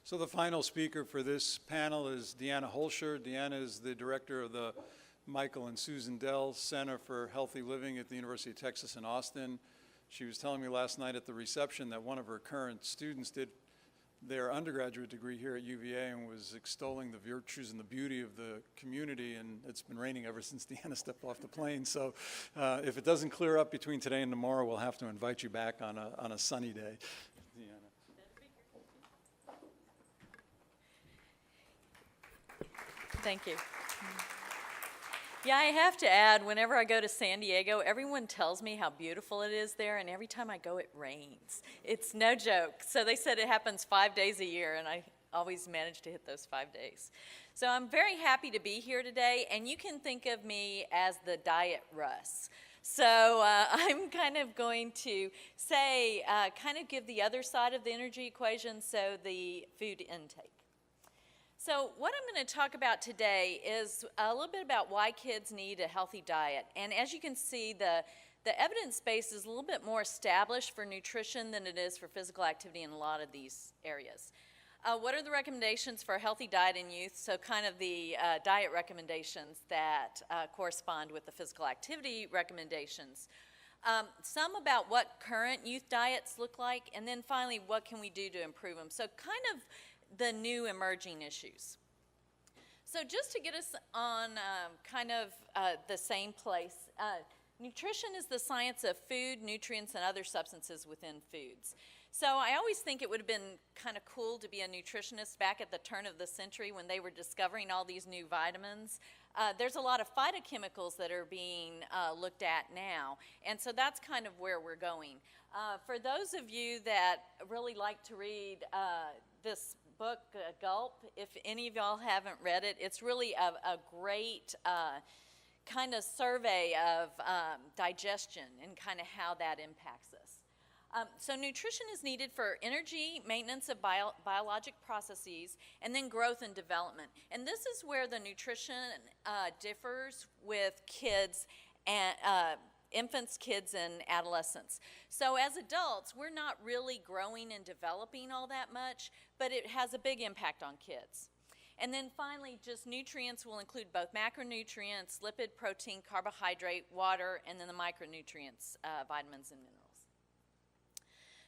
So the final speaker for this panel is Deanna Hoelscher. Deanna is the director of the Michael and Susan Dell Center for Healthy Living at the University of Texas in Austin. She was telling me last night at the reception that one of her current students did their undergraduate degree here at UVA and was extolling the virtues and the beauty of the community, and it's been raining ever since Deanna stepped off the plane. So if it doesn't clear up between today and tomorrow, we'll have to invite you back on a sunny day. Deanna. Thank you. Yeah, I have to add, whenever I go to San Diego, everyone tells me how beautiful it is there, and every time I go, it rains. It's no joke. So they said it happens 5 days a year, and I always manage to hit those 5 days. So I'm very happy to be here today, and you can think of me as the Diet Russ. So I'm kind of going to say, kind of give the other side of the energy equation, so the food intake. So what I'm going to talk about today is a little bit about why kids need a healthy diet. And as you can see, the evidence base is a little bit more established for nutrition than it is for physical activity in a lot of these areas. What are the recommendations for a healthy diet in youth? So kind of the diet recommendations that correspond with the physical activity recommendations. Some about what current youth diets look like, and then finally, what can we do to improve them? So kind of the new emerging issues. So just to get us on kind of the same place, nutrition is the science of food, nutrients, and other substances within foods. So I always think it would have been kind of cool to be a nutritionist back at the turn of the century when they were discovering all these new vitamins. There's a lot of phytochemicals that are being looked at now, and so that's kind of where we're going. For those of you that really like to read this book, Gulp, if any of y'all haven't read it, it's really a great kind of survey of digestion and kind of how that impacts us. So nutrition is needed for energy, maintenance of biologic processes, and then growth and development. And this is where the nutrition differs with kids and infants, kids, and adolescents. So as adults, we're not really growing and developing all that much, but it has a big impact on kids. And then finally, just nutrients will include both macronutrients, lipid, protein, carbohydrate, water, and then the micronutrients, vitamins and minerals.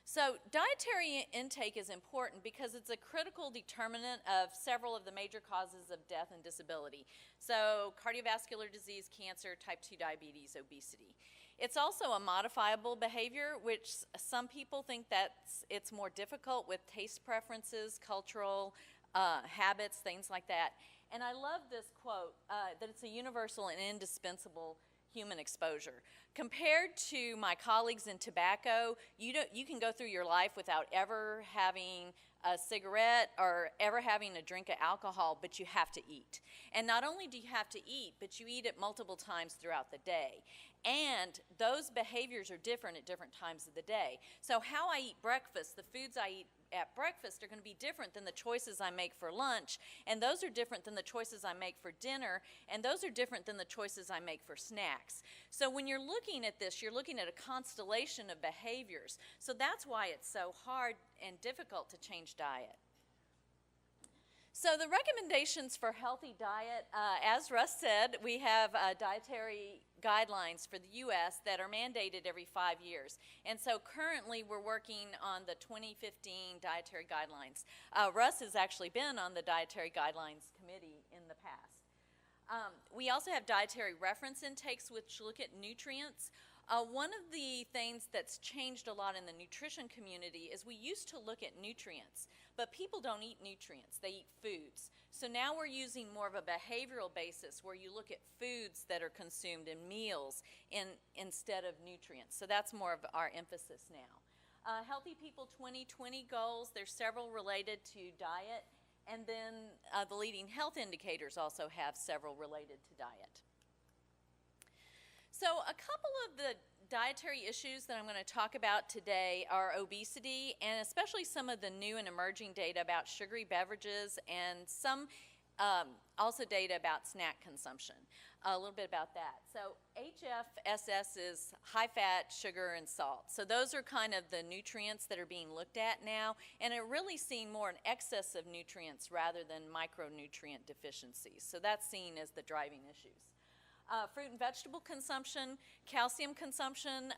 So dietary intake is important because it's a critical determinant of several of the major causes of death and disability. So cardiovascular disease, cancer, type 2 diabetes, obesity. It's also a modifiable behavior, which some people think that it's more difficult with taste preferences, cultural habits, things like that. And I love this quote, that it's a universal and indispensable human exposure. Compared to my colleagues in tobacco, you can go through your life without ever having a cigarette or ever having a drink of alcohol, but you have to eat. And not only do you have to eat, but you eat it multiple times throughout the day. And those behaviors are different at different times of the day. So how I eat breakfast, the foods I eat at breakfast are going to be different than the choices I make for lunch, and those are different than the choices I make for dinner, and those are different than the choices I make for snacks. So when you're looking at this, you're looking at a constellation of behaviors. So that's why it's so hard and difficult to change diet. So the recommendations for healthy diet, as Russ said, we have dietary guidelines for the U.S. that are mandated every 5 years. And so currently we're working on the 2015 dietary guidelines. Russ has actually been on the dietary guidelines committee in the past. We also have dietary reference intakes which look at nutrients. One of the things that's changed a lot in the nutrition community is we used to look at nutrients, but people don't eat nutrients, they eat foods. So now we're using more of a behavioral basis where you look at foods that are consumed in meals instead of nutrients. So that's more of our emphasis now. Healthy People 2020 goals, there's several related to diet, and then the leading health indicators also have several related to diet. So a couple of the dietary issues that I'm going to talk about today are obesity, and especially some of the new and emerging data about sugary beverages and some also data about snack consumption. A little bit about that. So HFSS is high fat, sugar, and salt. So those are kind of the nutrients that are being looked at now, and it really seen more an excess of nutrients rather than micronutrient deficiencies. So that's seen as the driving issues. Fruit and vegetable consumption, calcium consumption,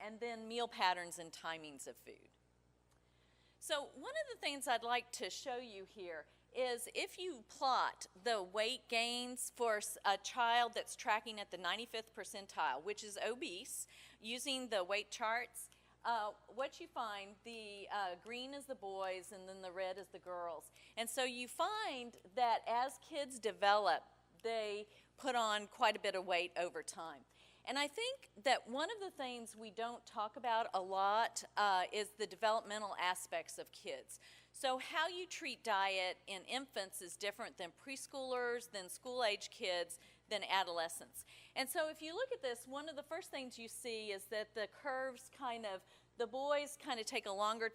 and then meal patterns and timings of food. So one of the things I'd like to show you here is if you plot the weight gains for a child that's tracking at the 95th percentile, which is obese, using the weight charts, what you find, the green is the boys and then the red is the girls. And so you find that as kids develop, they put on quite a bit of weight over time. And I think that one of the things we don't talk about a lot is the developmental aspects of kids. So how you treat diet in infants is different than preschoolers, than school-age kids, than adolescents. And so if you look at this, one of the first things you see is that the curves the boys kind of take a longer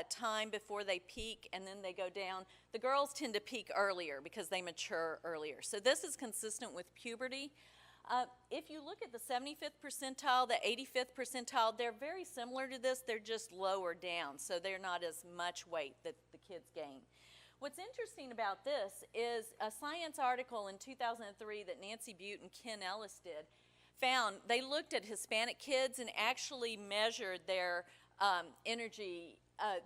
time before they peak, and then they go down. The girls tend to peak earlier because they mature earlier. So this is consistent with puberty. If you look at the 75th percentile, the 85th percentile, they're very similar to this. They're just lower down, so they're not as much weight that the kids gain. What's interesting about this is a science article in 2003 that Nancy Butte and Ken Ellis did found they looked at Hispanic kids and actually measured their energy,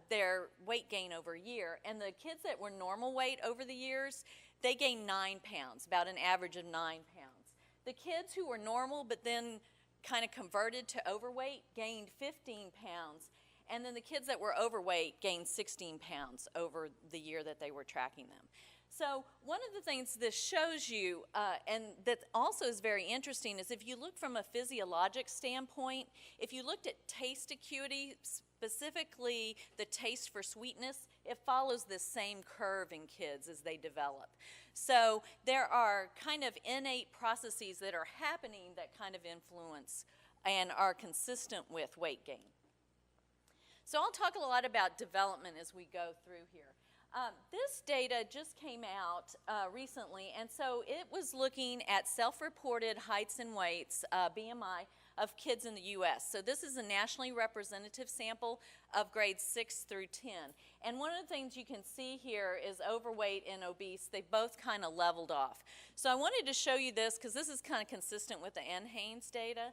their weight gain over a year. And the kids that were normal weight over the years, they gained 9 pounds, about an average of 9 pounds. The kids who were normal but then kind of converted to overweight gained 15 pounds. And then the kids that were overweight gained 16 pounds over the year that they were tracking them. So one of the things this shows you, and that also is very interesting, is if you look from a physiologic standpoint, if you looked at taste acuity, specifically the taste for sweetness, it follows this same curve in kids as they develop. So there are kind of innate processes that are happening that kind of influence and are consistent with weight gain. So I'll talk a lot about development as we go through here. This data just came out recently, and so it was looking at self-reported heights and weights, BMI, of kids in the U.S. So this is a nationally representative sample of grades 6 through 10. And one of the things you can see here is overweight and obese. They both kind of leveled off. So I wanted to show you this because this is kind of consistent with the NHANES data.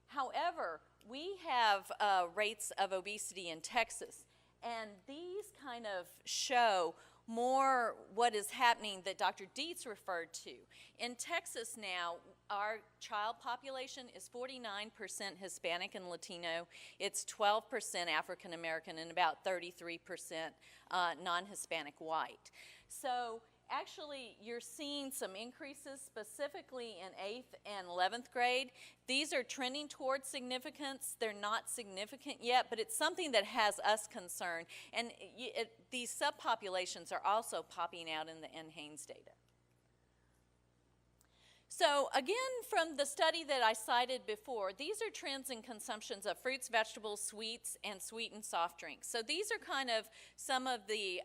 However, we have rates of obesity in Texas. And these kind of show more what is happening that Dr. Dietz referred to. In Texas now, our child population is 49% Hispanic and Latino. It's 12% African American and about 33% non-Hispanic white. So actually, you're seeing some increases specifically in 8th and 11th grade. These are trending towards significance. They're not significant yet, but it's something that has us concerned. And these subpopulations are also popping out in the NHANES data. So again, from the study that I cited before, these are trends in consumptions of fruits, vegetables, sweets, and sweetened soft drinks. So these are kind of some of the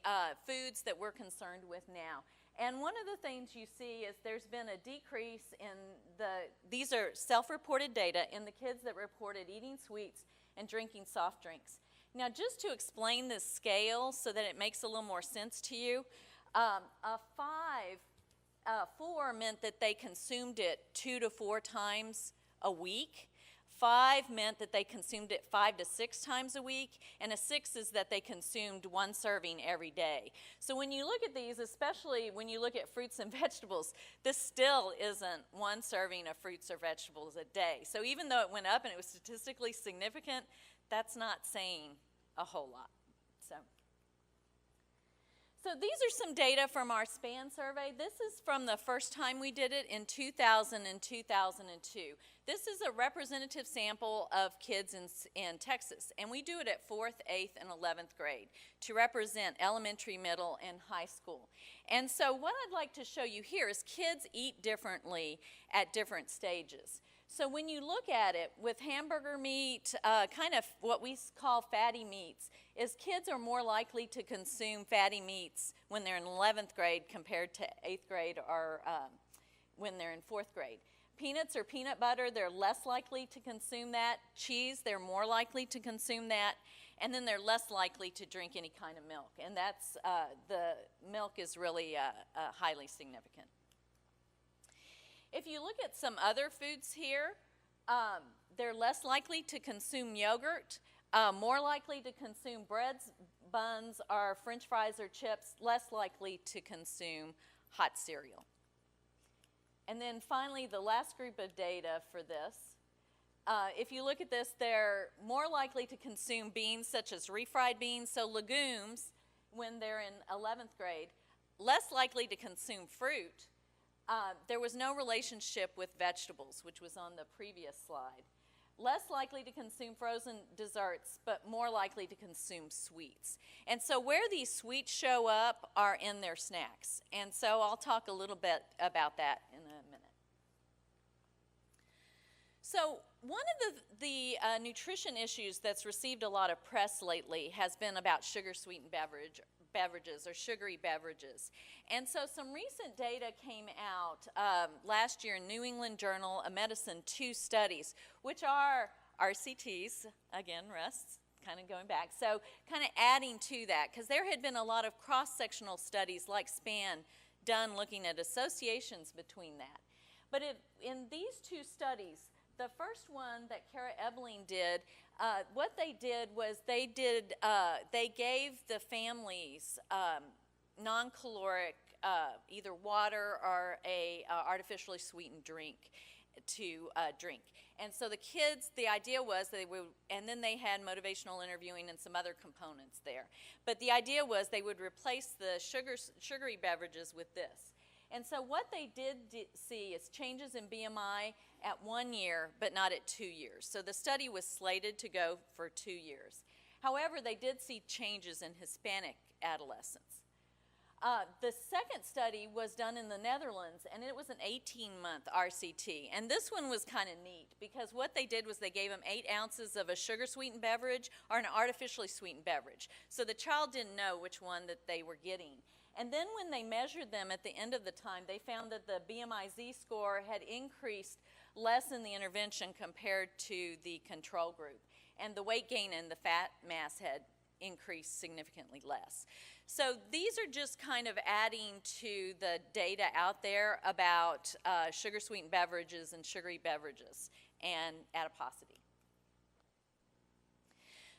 foods that we're concerned with now. And one of the things you see is there's been a decrease in these are self-reported data in the kids that reported eating sweets and drinking soft drinks. Now, just to explain this scale so that it makes a little more sense to you, a 4 meant that they consumed it 2 to 4 times a week. 5 meant that they consumed it 5 to 6 times a week, and a 6 is that they consumed 1 serving every day. So when you look at these, especially when you look at fruits and vegetables, this still isn't 1 serving of fruits or vegetables a day. So even though it went up and it was statistically significant, that's not saying a whole lot. So these are some data from our SPAN survey. This is from the first time we did it in 2000 and 2002. This is a representative sample of kids in Texas, and we do it at 4th, 8th, and 11th grade to represent elementary, middle, and high school. And so what I'd like to show you here is kids eat differently at different stages. So when you look at it with hamburger meat, kind of what we call fatty meats, is kids are more likely to consume fatty meats when they're in 11th grade compared to 8th grade or when they're in 4th grade. Peanuts or peanut butter, they're less likely to consume that. Cheese, they're more likely to consume that. And then they're less likely to drink any kind of milk. And that's, the milk is really highly significant. If you look at some other foods here, they're less likely to consume yogurt, more likely to consume breads, buns, or French fries or chips, less likely to consume hot cereal. And then finally, the last group of data for this, if you look at this, they're more likely to consume beans such as refried beans, so legumes when they're in 11th grade, less likely to consume fruit. There was no relationship with vegetables, which was on the previous slide. Less likely to consume frozen desserts, but more likely to consume sweets. And so where these sweets show up are in their snacks. And so I'll talk a little bit about that in a minute. So one of the nutrition issues that's received a lot of press lately has been about sugar-sweetened beverages or sugary beverages. And so some recent data came out last year in New England Journal of Medicine, 2 studies, which are RCTs, again, Russ, kind of going back. So kind of adding to that, because there had been a lot of cross-sectional studies like SPAN done looking at associations between that. But in these 2 studies, the first one that Kara Ebeling did, what they did was they gave the families non-caloric either water or a artificially sweetened drink to drink. And so the kids, the idea was they would, and then they had motivational interviewing and some other components there. But the idea was they would replace the sugary beverages with this. And so what they did see is changes in BMI at 1 year, but not at 2 years. So the study was slated to go for 2 years. However, they did see changes in Hispanic adolescents. The second study was done in the Netherlands, and it was an 18-month RCT. And this one was kind of neat, because what they did was they gave them 8 ounces of a sugar-sweetened beverage or an artificially sweetened beverage. So the child didn't know which one that they were getting. And then when they measured them at the end of the time, they found that the BMI-Z score had increased less in the intervention compared to the control group. And the weight gain and the fat mass had increased significantly less. So these are just kind of adding to the data out there about sugar-sweetened beverages and sugary beverages and adiposity.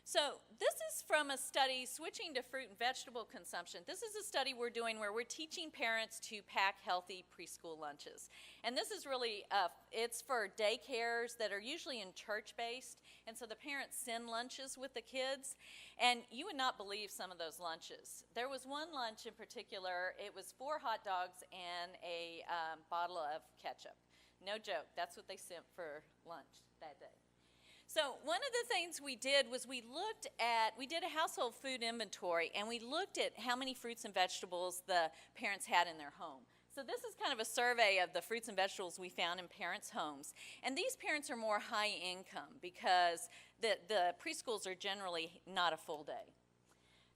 So this is from a study, Switching to Fruit and Vegetable Consumption. This is a study we're doing where we're teaching parents to pack healthy preschool lunches. And this is really, it's for daycares that are usually in church-based, and so the parents send lunches with the kids. And you would not believe some of those lunches. There was one lunch in particular, it was 4 hot dogs and a bottle of ketchup. No joke, that's what they sent for lunch that day. So one of the things we did was we did a household food inventory, and we looked at how many fruits and vegetables the parents had in their home. So this is kind of a survey of the fruits and vegetables we found in parents' homes. And these parents are more high income because the preschools are generally not a full day.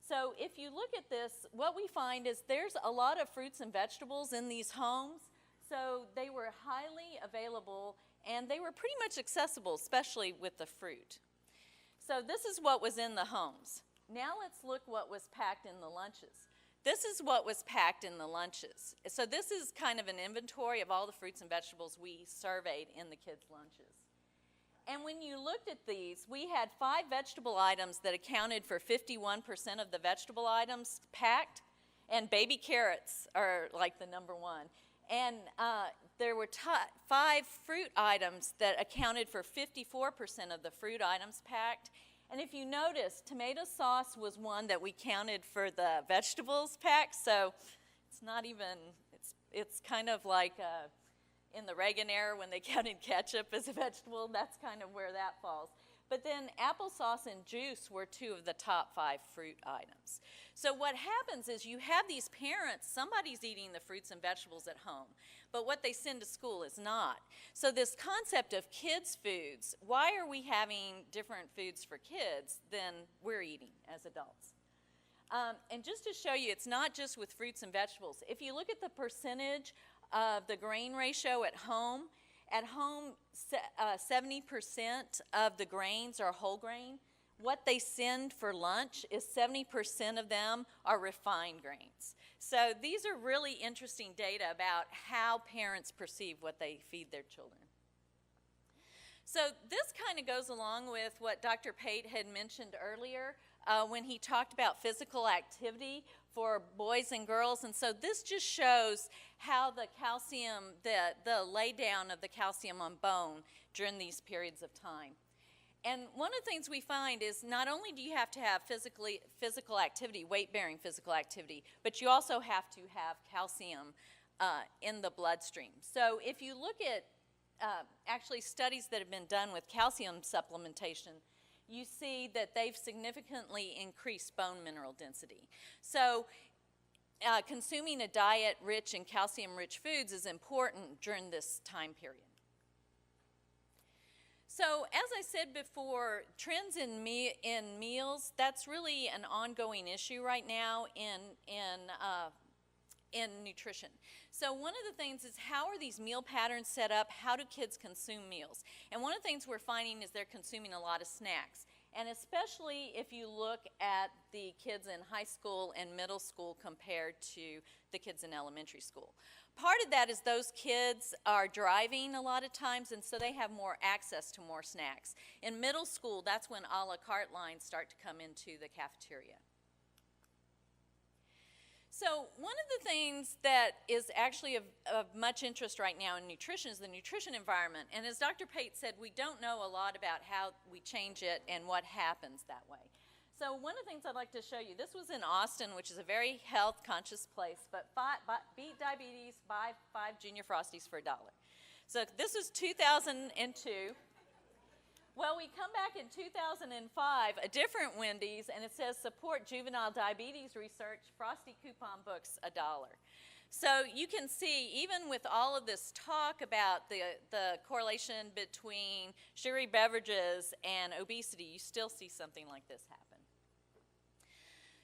So if you look at this, what we find is there's a lot of fruits and vegetables in these homes. So they were highly available, and they were pretty much accessible, especially with the fruit. So this is what was in the homes. Now let's look what was packed in the lunches. This is what was packed in the lunches. So this is kind of an inventory of all the fruits and vegetables we surveyed in the kids' lunches. And when you looked at these, we had 5 vegetable items that accounted for 51% of the vegetable items packed, and baby carrots are like the number 1. And there were 5 fruit items that accounted for 54% of the fruit items packed. And if you notice, tomato sauce was one that we counted for the vegetables packed. So it's not even, it's kind of like in the Reagan era when they counted ketchup as a vegetable. That's kind of where that falls. But then applesauce and juice were 2 of the top 5 fruit items. So what happens is you have these parents, somebody's eating the fruits and vegetables at home, but what they send to school is not. So this concept of kids' foods, why are we having different foods for kids than we're eating as adults? And just to show you, it's not just with fruits and vegetables. If you look at the percentage of the grain ratio at home, 70% of the grains are whole grain. What they send for lunch is 70% of them are refined grains. So these are really interesting data about how parents perceive what they feed their children. So this kind of goes along with what Dr. Pate had mentioned earlier when he talked about physical activity for boys and girls. And so this just shows how the calcium, the lay down of the calcium on bone during these periods of time. And one of the things we find is not only do you have to have physical activity, weight-bearing physical activity, but you also have to have calcium in the bloodstream. So if you look at actually studies that have been done with calcium supplementation, you see that they've significantly increased bone mineral density. So consuming a diet rich in calcium-rich foods is important during this time period. So as I said before, trends in meals, that's really an ongoing issue right now in nutrition. So one of the things is, how are these meal patterns set up? How do kids consume meals? And one of the things we're finding is they're consuming a lot of snacks. And especially if you look at the kids in high school and middle school compared to the kids in elementary school. Part of that is those kids are driving a lot of times, and so they have more access to more snacks. In middle school, that's when a la carte lines start to come into the cafeteria. So one of the things that is actually of much interest right now in nutrition is the nutrition environment. And as Dr. Pate said, we don't know a lot about how we change it and what happens that way. So one of the things I'd like to show you, this was in Austin, which is a very health-conscious place, but beat diabetes, buy 5 Junior Frosties for $1. So this is 2002. Well, we come back in 2005, a different Wendy's, and it says, support juvenile diabetes research, Frosty coupon books, $1. So you can see, even with all of this talk about the correlation between sugary beverages and obesity, you still see something like this happen.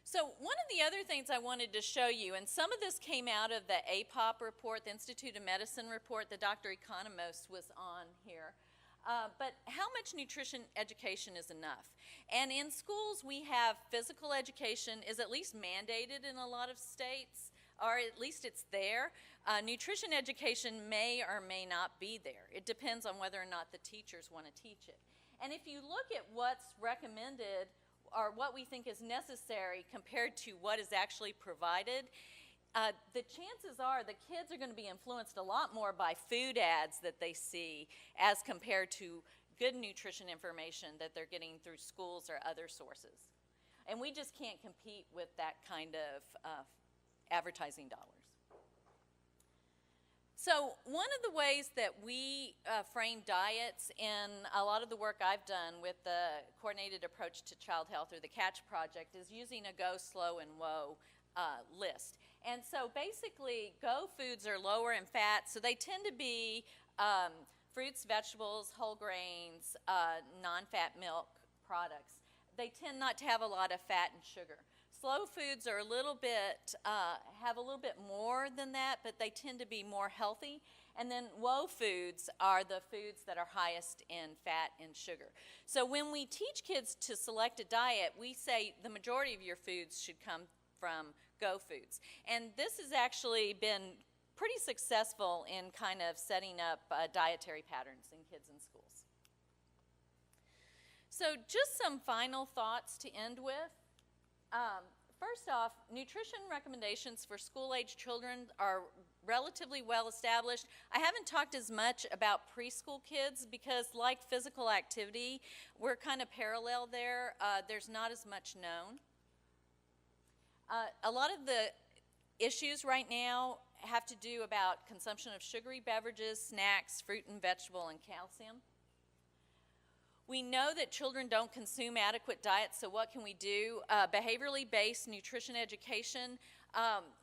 So one of the other things I wanted to show you, and some of this came out of the APOP report, the Institute of Medicine report that Dr. Economos was on here, but how much nutrition education is enough? And in schools, we have physical education is at least mandated in a lot of states, or at least it's there. Nutrition education may or may not be there. It depends on whether or not the teachers want to teach it. And if you look at what's recommended or what we think is necessary compared to what is actually provided, the chances are the kids are going to be influenced a lot more by food ads that they see as compared to good nutrition information that they're getting through schools or other sources. And we just can't compete with that kind of advertising dollars. So one of the ways that we frame diets in a lot of the work I've done with the Coordinated Approach to Child Health, or the CATCH project, is using a go, slow, and whoa list. And so basically, go foods are lower in fat, so they tend to be fruits, vegetables, whole grains, non-fat milk products. They tend not to have a lot of fat and sugar. Slow foods are a little bit, have a little bit more than that, but they tend to be more healthy. And then whoa foods are the foods that are highest in fat and sugar. So when we teach kids to select a diet, we say the majority of your foods should come from go foods. And this has actually been pretty successful in kind of setting up dietary patterns in kids in schools. So just some final thoughts to end with. First off, nutrition recommendations for school-age children are relatively well established. I haven't talked as much about preschool kids because, like physical activity, we're kind of parallel there. There's not as much known. A lot of the issues right now have to do about consumption of sugary beverages, snacks, fruit and vegetable, and calcium. We know that children don't consume adequate diets, so what can we do? Behaviorally based nutrition education.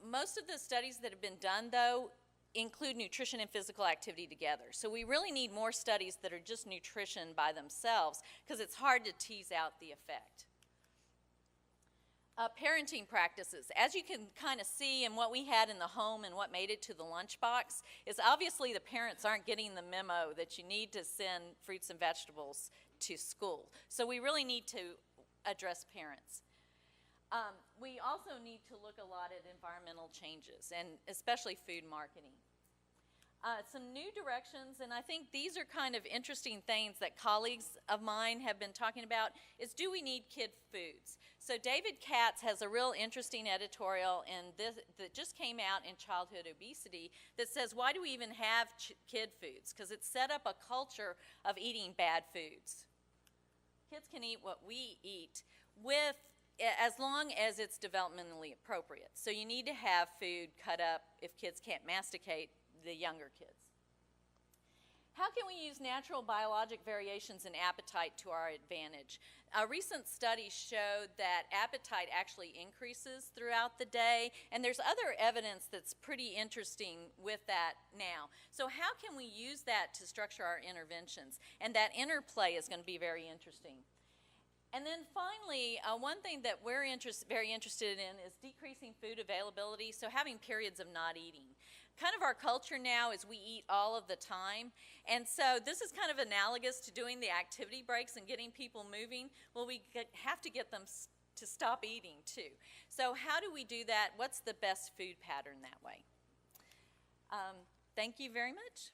Most of the studies that have been done, though, include nutrition and physical activity together. So we really need more studies that are just nutrition by themselves, because it's hard to tease out the effect. Parenting practices. As you can kind of see in what we had in the home and what made it to the lunchbox, is obviously the parents aren't getting the memo that you need to send fruits and vegetables to school. So we really need to address parents. We also need to look a lot at environmental changes, and especially food marketing. Some new directions, and I think these are kind of interesting things that colleagues of mine have been talking about, is do we need kid foods? So David Katz has a real interesting editorial that just came out in Childhood Obesity that says, why do we even have kid foods? Because it's set up a culture of eating bad foods. Kids can eat what we eat as long as it's developmentally appropriate. So you need to have food cut up if kids can't masticate, the younger kids. How can we use natural biologic variations in appetite to our advantage? A recent study showed that appetite actually increases throughout the day, and there's other evidence that's pretty interesting with that now. So how can we use that to structure our interventions? And that interplay is going to be very interesting. And then finally, one thing that we're very interested in is decreasing food availability, so having periods of not eating. Kind of our culture now is we eat all of the time, and so this is kind of analogous to doing the activity breaks and getting people moving. Well, we have to get them to stop eating too. So how do we do that? What's the best food pattern that way? Thank you very much.